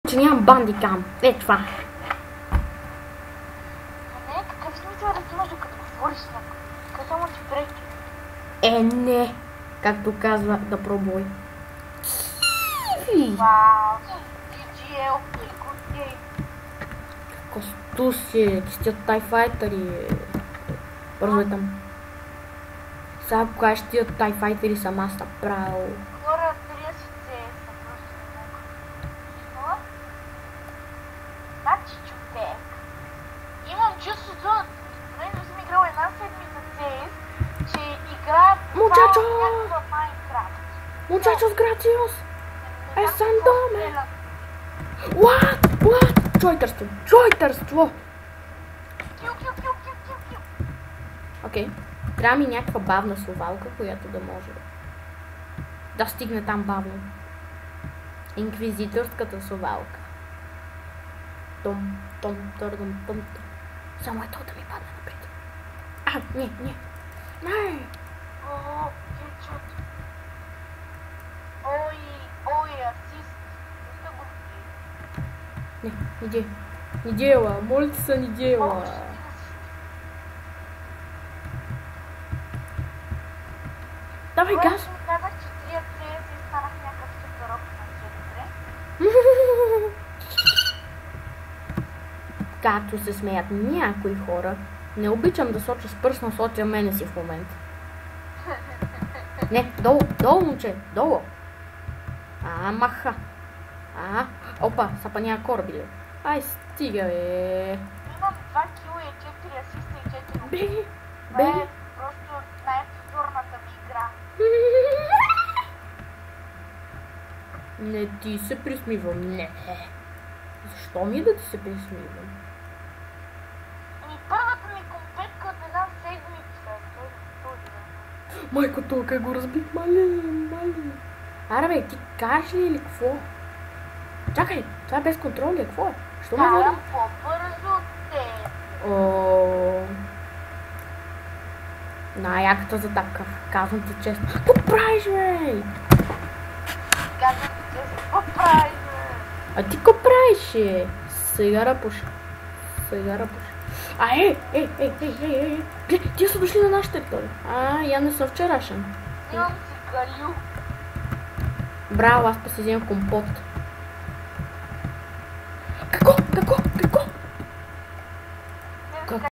че нямам бандикам. Е, това. Не, какъв смисъл да снимаш докато говориш с някой? Къде само ти пречи? Е, не. Както казва, да пробвай. Вау, DGL, Костей. Костуси, кистят TIE Fighter-и. Бързо е там. Сега покажеш тия TIE Fighter-и съм аз направил. Хора, 30 CS, просто не мога. Що? Значи, човек. Имам чувството, поне не съм играл една седмица CS, че игра Мучачо! някаква Майнкрафт. Muchachos, gracias! Не Е, знам съм какво доме. стреля. What? Чойтерство! Чойтерство! Кил, кил, кил, кил, кил, кил. Окей. Трябва ми някаква бавна совалка, която да може да стигне там бавно. Инквизиторската совалка. Том, том, търдом, том. Само ето да ми падне напред. Не. Не. О, хедшот. Ой, асист. Пуска го ти. Не дела. Моля ти се, не дела. Още един асист. Давай Когато газ. ми казах, че тия CS и станах някакъв супер опит на 4. Както се смеят някои хора, не обичам да соча с пръст, но соча мене си в момента. Не, долу, момче, долу. Маха. Опа, сапа няма кораби, ли? Ай, стига, бе. Имам 2 кила и 4 асиста и 4 убийства. Беги, Това беги. е просто най-позорната ми игра. Не ти се присмивам, не. Защо ми да ти се присмивам? Първата ми компетка от една седмица. Този. Майко, толкова го разбих, мале. Аре, бе, ти кажеш ли или какво? Чакай, това е без контрол ли? Какво е? Що ме води? Карам по-бързо от теб. Най-яката задавка. Казвам ти честно. Какво правиш, бе? Казвам ти честно, какво правиш, бе? А ти какво правиш, бе? Сега рапуш. Ей. Тия са дошли на нашата територия. Я не съм вчерашен. Имам си галю. Браво, аз па си вземам компот. Какво?